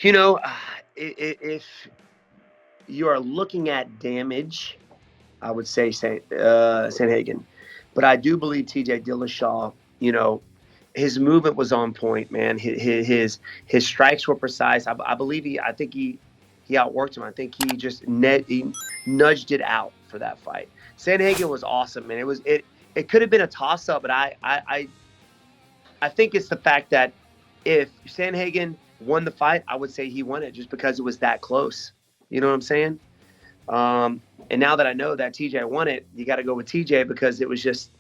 You know, if you are looking at damage, I would say Sandhagen. But I do believe TJ Dillashaw, his movement was on point, man. His strikes were precise. I believe I think he outworked him. I think he nudged it out for that fight. Sandhagen was awesome, man. It could have been a toss up, but I think it's the fact that if Sandhagen won the fight, I would say he won it just because it was that close. You know what I'm saying? And now that I know that TJ won it, you got to go with TJ because it was just,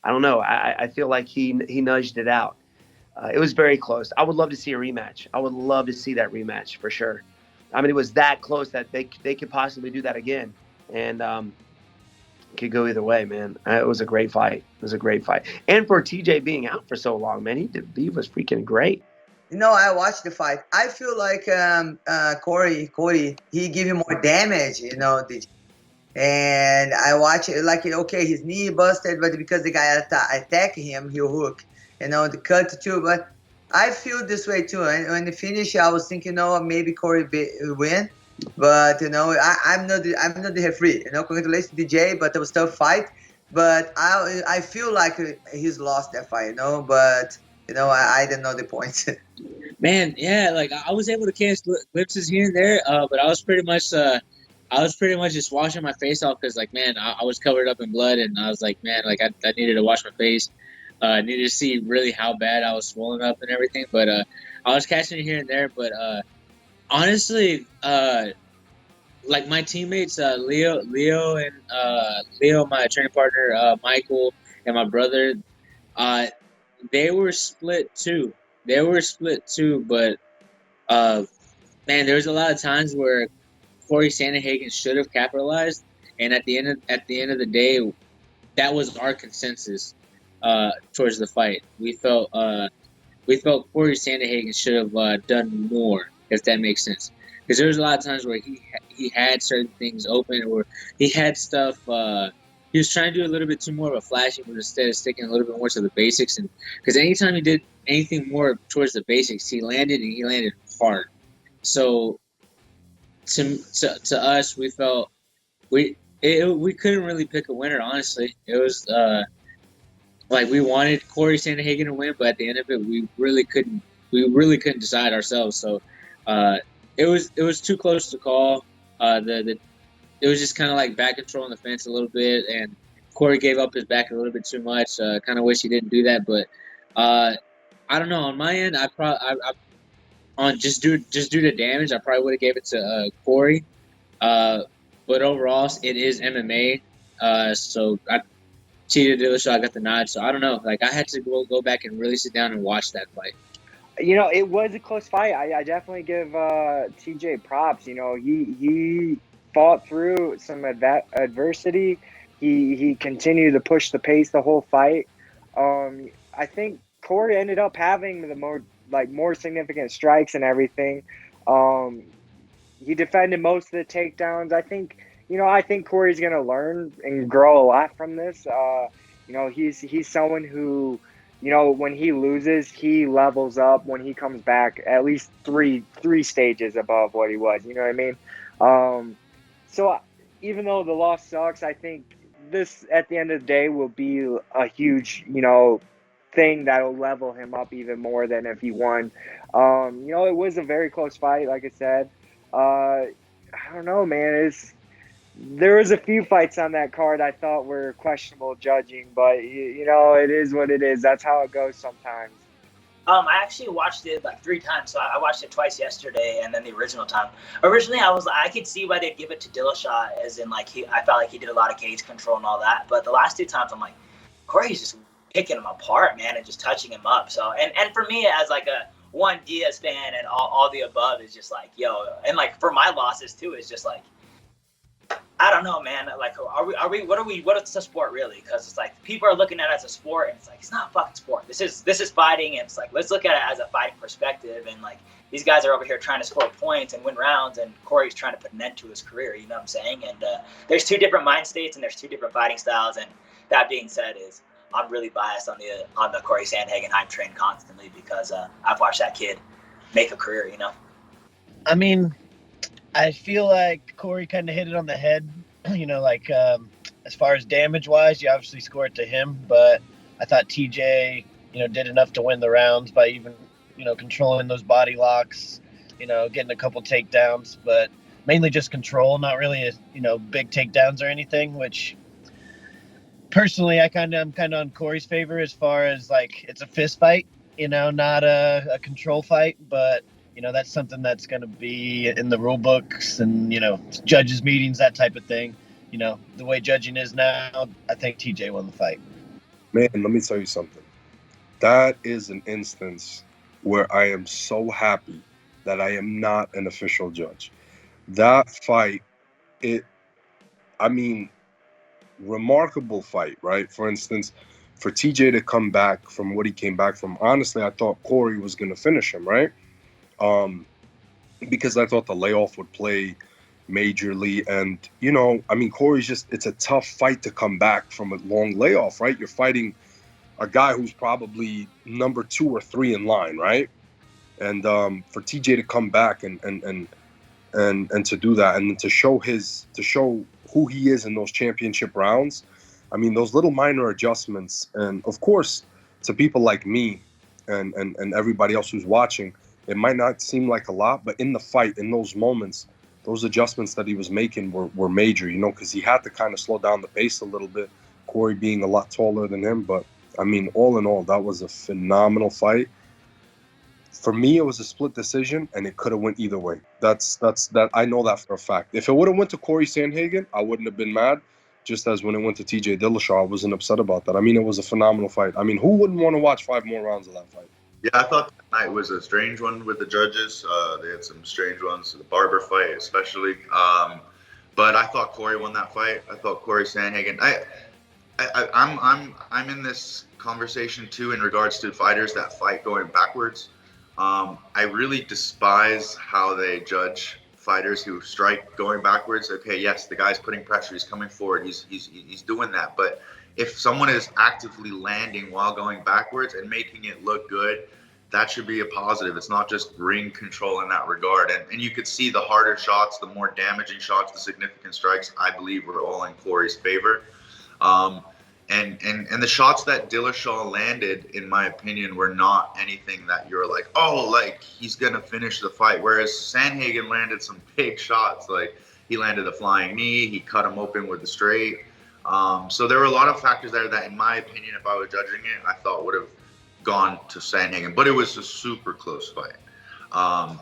I don't know. I feel like he nudged it out. It was very close. I would love to see a rematch. I would love to see that rematch for sure. I mean, it was that close that they could possibly do that again. And it could go either way, man. It was a great fight. It was a great fight. And for TJ being out for so long, man, he was freaking great. I watched the fight. I feel like Cory, he give you more damage, and I watch it like, okay, his knee busted, but because the guy attacked him, he hook, the cut too. But I feel this way too. And when the finish, I was thinking, maybe Cory win, but I'm not the referee. Congratulations DJ, but it was a tough fight. But I feel like he's lost that fight, but I didn't know the points. Man, yeah, like I was able to catch glimpses here and there, but I was pretty much just washing my face off because, like, man, I was covered up in blood, and I was like, man, like I needed to wash my face. I needed to see really how bad I was swollen up and everything, but I was catching it here and there. But honestly, like my teammates, Leo, my training partner, Michael, and my brother, they were split too. But man, there was a lot of times where Cory Sandhagen should have capitalized, and at the end of the day, that was our consensus towards the fight. We felt Cory Sandhagen should have done more, if that makes sense. Because there was a lot of times where he had certain things open, or he had stuff. He was trying to do a little bit too more of a flashy, but instead of sticking a little bit more to the basics. And because anytime he did anything more towards the basics, he landed hard. So to us, we felt we couldn't really pick a winner. Honestly, it was like we wanted Cory Sandhagen to win, but at the end of it, we really couldn't decide ourselves. So it was too close to call. It was just kind of like back control on the fence a little bit, and Cory gave up his back a little bit too much. Kind of wish he didn't do that, but I don't know. On my end, I on just due to damage, I probably would have gave it to Cory. But overall, it is MMA. So I cheated Dillashaw. I got the nod. So I don't know. Like I had to go back and really sit down and watch that fight. It was a close fight. I definitely give TJ props. He fought through some adversity. He continued to push the pace the whole fight. I think Cory ended up having the more significant strikes and everything. He defended most of the takedowns. I think Cory's gonna learn and grow a lot from this. He's someone who, when he loses, he levels up when he comes back at least three stages above what he was. You know what I mean? So even though the loss sucks, I think this at the end of the day will be a huge, thing that'll level him up even more than if he won. It was a very close fight, like I said. I don't know, man. There was a few fights on that card I thought were questionable judging, but it is what it is. That's how it goes sometimes. I actually watched it like 3 times. So I watched it twice yesterday, and then the original time. Originally, I could see why they'd give it to Dillashaw, as in like I felt like he did a lot of cage control and all that. But the last 2 times, I'm like, Cory's just picking him apart, man, and just touching him up. So and for me, as like a Juan Diaz fan and all the above, is just like, yo, and like for my losses too, is just like, I don't know, man. Like, what is the sport really? Because it's like people are looking at it as a sport, and it's like it's not a fucking sport. This is fighting, and it's like let's look at it as a fighting perspective. And like these guys are over here trying to score points and win rounds, and Cory's trying to put an end to his career. You know what I'm saying? And there's 2 different mind states, and there's 2 different fighting styles. And that being said, I'm really biased on the Cory Sandhagen. I'm trained constantly because I've watched that kid make a career. I mean, I feel like Cory kind of hit it on the head. As far as damage-wise, you obviously score it to him, but I thought TJ, did enough to win the rounds by even, controlling those body locks, getting a couple takedowns, but mainly just control, not really, big takedowns or anything, which personally I'm kind of on Cory's favor as far as, it's a fist fight, not a control fight, but that's something that's going to be in the rule books and, judges meetings, that type of thing. The way judging is now, I think TJ won the fight. Man, let me tell you something. That is an instance where I am so happy that I am not an official judge. That fight, remarkable fight, right? For instance, for TJ to come back from what he came back from, honestly, I thought Cory was going to finish him, right? Because I thought the layoff would play majorly. And, Cory's it's a tough fight to come back from a long layoff, right? You're fighting a guy who's probably number 2 or 3 in line, right? And for TJ to come back and to do that and to show who he is in those championship rounds, those little minor adjustments, and of course, to people like me and everybody else who's watching, it might not seem like a lot, but in the fight, in those moments, those adjustments that he was making were major, because he had to kind of slow down the pace a little bit, Cory being a lot taller than him. But, all in all, that was a phenomenal fight. For me, it was a split decision, and it could have went either way. That's I know that for a fact. If it would have went to Cory Sandhagen, I wouldn't have been mad, just as when it went to TJ Dillashaw, I wasn't upset about that. It was a phenomenal fight. Who wouldn't want to watch 5 more rounds of that fight? Yeah, I thought that night was a strange one with the judges. They had some strange ones, the Barber fight especially. But I thought Cory won that fight. I thought Cory Sandhagen. I'm in this conversation too in regards to fighters that fight going backwards. I really despise how they judge fighters who strike going backwards. Okay, yes, the guy's putting pressure. He's coming forward. He's doing that. But if someone is actively landing while going backwards and making it look good, that should be a positive. It's not just ring control in that regard. And you could see the harder shots, the more damaging shots, the significant strikes, I believe, were all in Cory's favor. And the shots that Dillashaw landed, in my opinion, were not anything that you're like, he's going to finish the fight. Whereas Sandhagen landed some big shots. He landed a flying knee. He cut him open with the straight. So there were a lot of factors there that, in my opinion, if I was judging it, I thought would have gone to Sandhagen. But it was a super close fight. And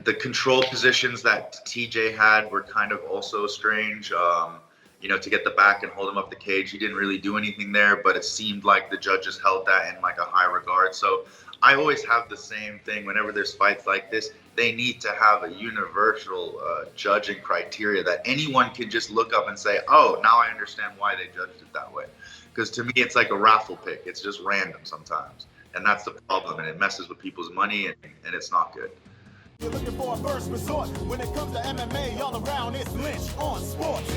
the control positions that TJ had were kind of also strange. To get the back and hold him up the cage. He didn't really do anything there, but it seemed like the judges held that in a high regard. So I always have the same thing whenever there's fights like this. They need to have a universal judging criteria that anyone can just look up and say, oh, now I understand why they judged it that way. Because to me, it's like a raffle pick. It's just random sometimes. And that's the problem. And it messes with people's money, and it's not good. You're looking for a first resort. When it comes to MMA, all around it's Lynch on sports.